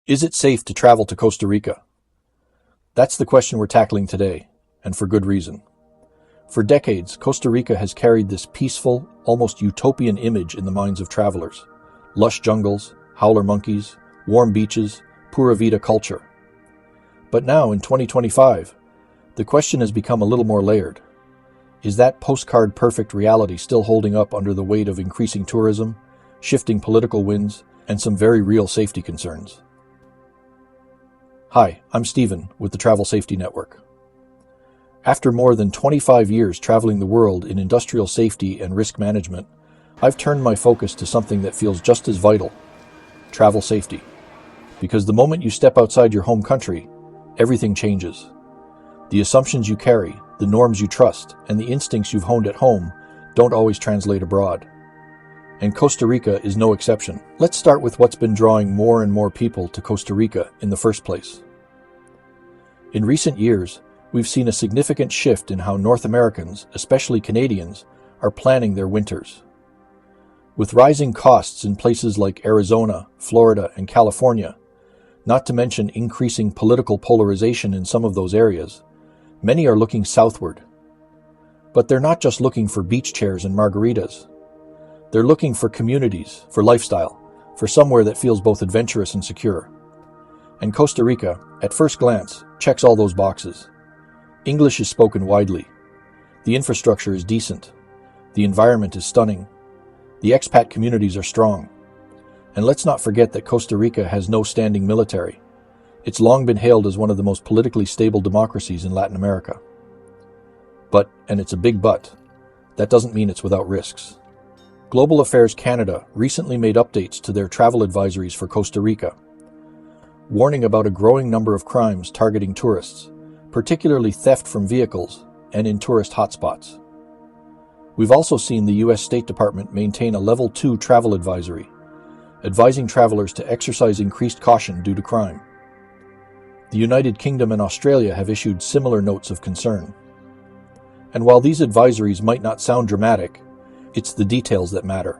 Is it safe to travel to Costa Rica? That's the question we're tackling today, and for good reason. For decades, Costa Rica has carried this peaceful, almost utopian image in the minds of travelers. Lush jungles, howler monkeys, warm beaches, pura vida culture. But now, in 2025, the question has become a little more layered. Is that postcard-perfect reality still holding up under the weight of increasing tourism, shifting political winds, and some very real safety concerns? Hi, I'm Stephen with the Travel Safety Network. After more than 25 years traveling the world in industrial safety and risk management, I've turned my focus to something that feels just as vital: travel safety. Because the moment you step outside your home country, everything changes. The assumptions you carry, the norms you trust, and the instincts you've honed at home don't always translate abroad. And Costa Rica is no exception. Let's start with what's been drawing more and more people to Costa Rica in the first place. In recent years, we've seen a significant shift in how North Americans, especially Canadians, are planning their winters. With rising costs in places like Arizona, Florida, and California, not to mention increasing political polarization in some of those areas, many are looking southward. But they're not just looking for beach chairs and margaritas. They're looking for communities, for lifestyle, for somewhere that feels both adventurous and secure. And Costa Rica, at first glance, checks all those boxes. English is spoken widely. The infrastructure is decent. The environment is stunning. The expat communities are strong. And let's not forget that Costa Rica has no standing military. It's long been hailed as one of the most politically stable democracies in Latin America. But, and it's a big but, that doesn't mean it's without risks. Global Affairs Canada recently made updates to their travel advisories for Costa Rica, warning about a growing number of crimes targeting tourists, particularly theft from vehicles and in tourist hotspots. We've also seen the U.S. State Department maintain a Level 2 travel advisory, advising travelers to exercise increased caution due to crime. The United Kingdom and Australia have issued similar notes of concern. And while these advisories might not sound dramatic, it's the details that matter.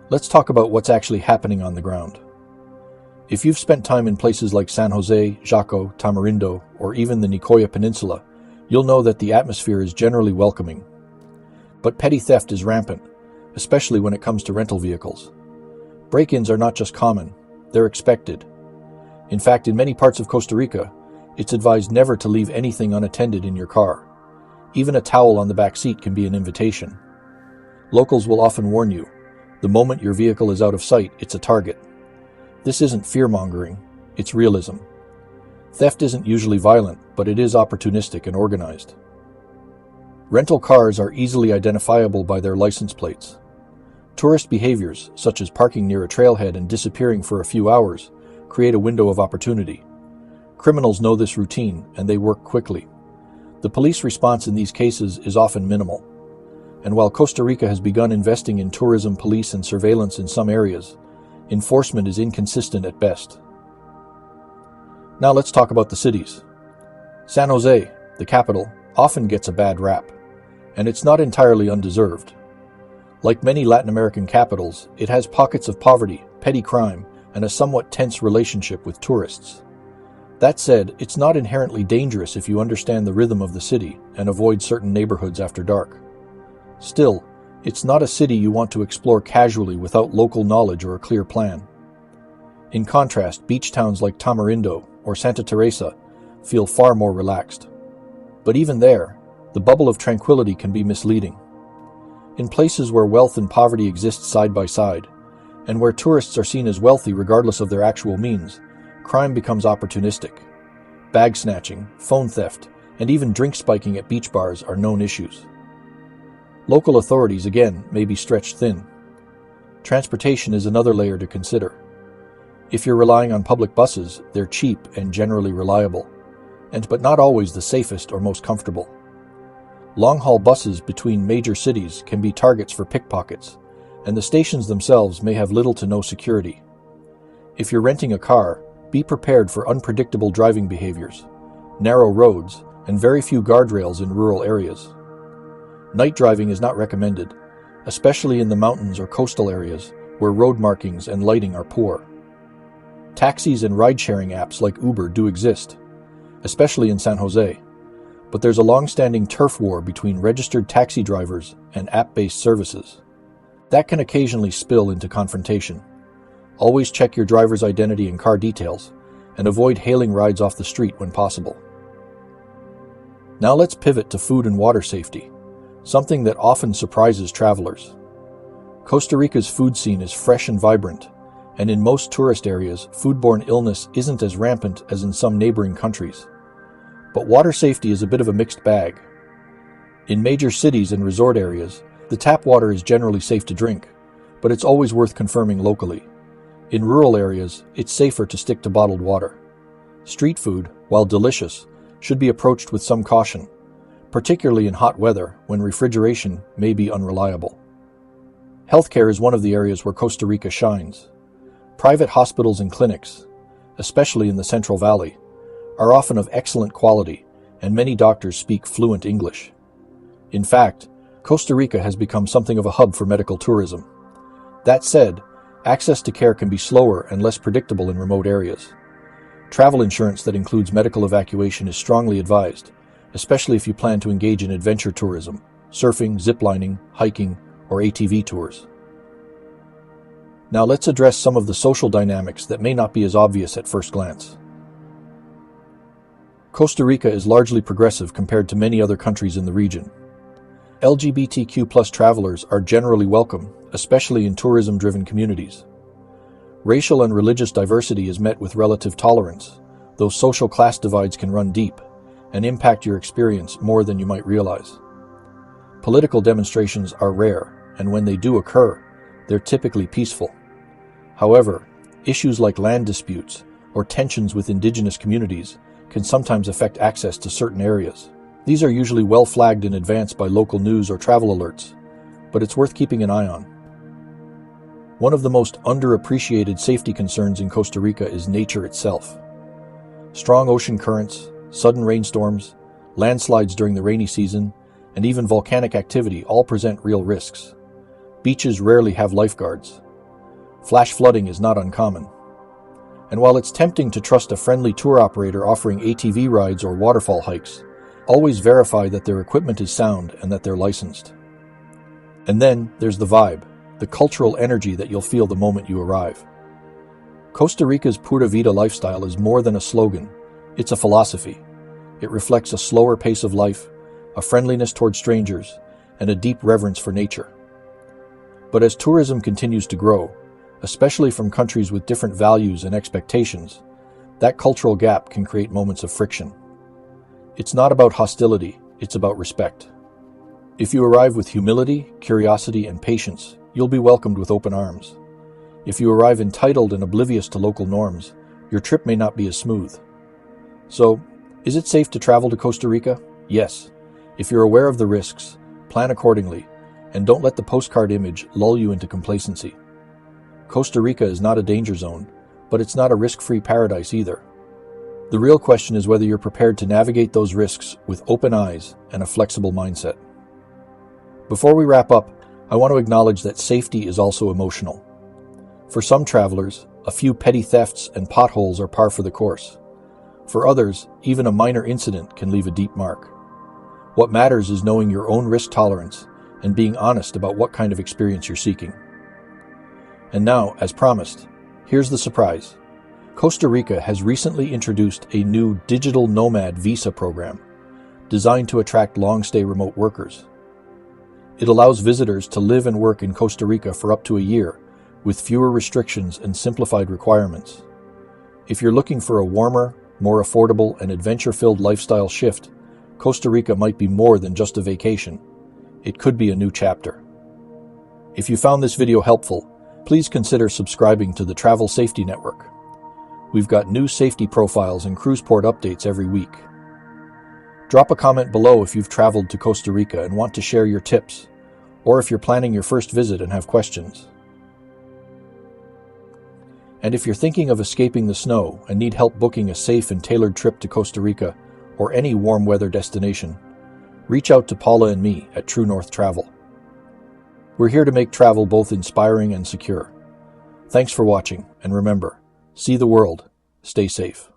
Let's talk about what's actually happening on the ground. If you've spent time in places like San José, Jaco, Tamarindo, or even the Nicoya Peninsula, you'll know that the atmosphere is generally welcoming. But petty theft is rampant, especially when it comes to rental vehicles. Break-ins are not just common, they're expected. In fact, in many parts of Costa Rica, it's advised never to leave anything unattended in your car. Even a towel on the back seat can be an invitation. Locals will often warn you, the moment your vehicle is out of sight, it's a target. This isn't fear-mongering, it's realism. Theft isn't usually violent, but it is opportunistic and organized. Rental cars are easily identifiable by their license plates. Tourist behaviors, such as parking near a trailhead and disappearing for a few hours, create a window of opportunity. Criminals know this routine, and they work quickly. The police response in these cases is often minimal. And while Costa Rica has begun investing in tourism, police, and surveillance in some areas, enforcement is inconsistent at best. Now let's talk about the cities. San Jose, the capital, often gets a bad rap, and it's not entirely undeserved. Like many Latin American capitals, it has pockets of poverty, petty crime, and a somewhat tense relationship with tourists. That said, it's not inherently dangerous if you understand the rhythm of the city and avoid certain neighborhoods after dark. Still, it's not a city you want to explore casually without local knowledge or a clear plan. In contrast, beach towns like Tamarindo or Santa Teresa feel far more relaxed. But even there, the bubble of tranquility can be misleading. In places where wealth and poverty exist side by side, and where tourists are seen as wealthy regardless of their actual means, crime becomes opportunistic. Bag snatching, phone theft, and even drink spiking at beach bars are known issues. Local authorities, again, may be stretched thin. Transportation is another layer to consider. If you're relying on public buses, they're cheap and generally reliable, but not always the safest or most comfortable. Long-haul buses between major cities can be targets for pickpockets, and the stations themselves may have little to no security. If you're renting a car, be prepared for unpredictable driving behaviors, narrow roads, and very few guardrails in rural areas. Night driving is not recommended, especially in the mountains or coastal areas where road markings and lighting are poor. Taxis and ride-sharing apps like Uber do exist, especially in San Jose, but there's a long-standing turf war between registered taxi drivers and app-based services. That can occasionally spill into confrontation. Always check your driver's identity and car details, and avoid hailing rides off the street when possible. Now let's pivot to food and water safety, something that often surprises travelers. Costa Rica's food scene is fresh and vibrant, and in most tourist areas, foodborne illness isn't as rampant as in some neighboring countries. But water safety is a bit of a mixed bag. In major cities and resort areas, the tap water is generally safe to drink, but it's always worth confirming locally. In rural areas, it's safer to stick to bottled water. Street food, while delicious, should be approached with some caution, particularly in hot weather when refrigeration may be unreliable. Healthcare is one of the areas where Costa Rica shines. Private hospitals and clinics, especially in the Central Valley, are often of excellent quality, and many doctors speak fluent English. In fact, Costa Rica has become something of a hub for medical tourism. That said, access to care can be slower and less predictable in remote areas. Travel insurance that includes medical evacuation is strongly advised, especially if you plan to engage in adventure tourism, surfing, ziplining, hiking, or ATV tours. Now let's address some of the social dynamics that may not be as obvious at first glance. Costa Rica is largely progressive compared to many other countries in the region. LGBTQ+ travelers are generally welcome, especially in tourism-driven communities. Racial and religious diversity is met with relative tolerance, though social class divides can run deep and impact your experience more than you might realize. Political demonstrations are rare, and when they do occur, they're typically peaceful. However, issues like land disputes or tensions with indigenous communities can sometimes affect access to certain areas. These are usually well flagged in advance by local news or travel alerts, but it's worth keeping an eye on. One of the most underappreciated safety concerns in Costa Rica is nature itself. Strong ocean currents, sudden rainstorms, landslides during the rainy season, and even volcanic activity all present real risks. Beaches rarely have lifeguards. Flash flooding is not uncommon. And while it's tempting to trust a friendly tour operator offering ATV rides or waterfall hikes, always verify that their equipment is sound and that they're licensed. And then there's the vibe, the cultural energy that you'll feel the moment you arrive. Costa Rica's Pura Vida lifestyle is more than a slogan, it's a philosophy. It reflects a slower pace of life, a friendliness toward strangers, and a deep reverence for nature. But as tourism continues to grow, especially from countries with different values and expectations, that cultural gap can create moments of friction. It's not about hostility, it's about respect. If you arrive with humility, curiosity, and patience, you'll be welcomed with open arms. If you arrive entitled and oblivious to local norms, your trip may not be as smooth. So, is it safe to travel to Costa Rica? Yes. If you're aware of the risks, plan accordingly, and don't let the postcard image lull you into complacency. Costa Rica is not a danger zone, but it's not a risk-free paradise either. The real question is whether you're prepared to navigate those risks with open eyes and a flexible mindset. Before we wrap up, I want to acknowledge that safety is also emotional. For some travelers, a few petty thefts and potholes are par for the course. For others, even a minor incident can leave a deep mark. What matters is knowing your own risk tolerance and being honest about what kind of experience you're seeking. And now, as promised, here's the surprise. Costa Rica has recently introduced a new digital nomad visa program designed to attract long-stay remote workers. It allows visitors to live and work in Costa Rica for up to a year with fewer restrictions and simplified requirements. If you're looking for a warmer, more affordable, and adventure-filled lifestyle shift, Costa Rica might be more than just a vacation. It could be a new chapter. If you found this video helpful, please consider subscribing to the Travel Safety Network. We've got new safety profiles and cruise port updates every week. Drop a comment below if you've traveled to Costa Rica and want to share your tips, or if you're planning your first visit and have questions. And if you're thinking of escaping the snow and need help booking a safe and tailored trip to Costa Rica or any warm weather destination, reach out to Paula and me at True North Travel. We're here to make travel both inspiring and secure. Thanks for watching, and remember, See the world. Stay safe.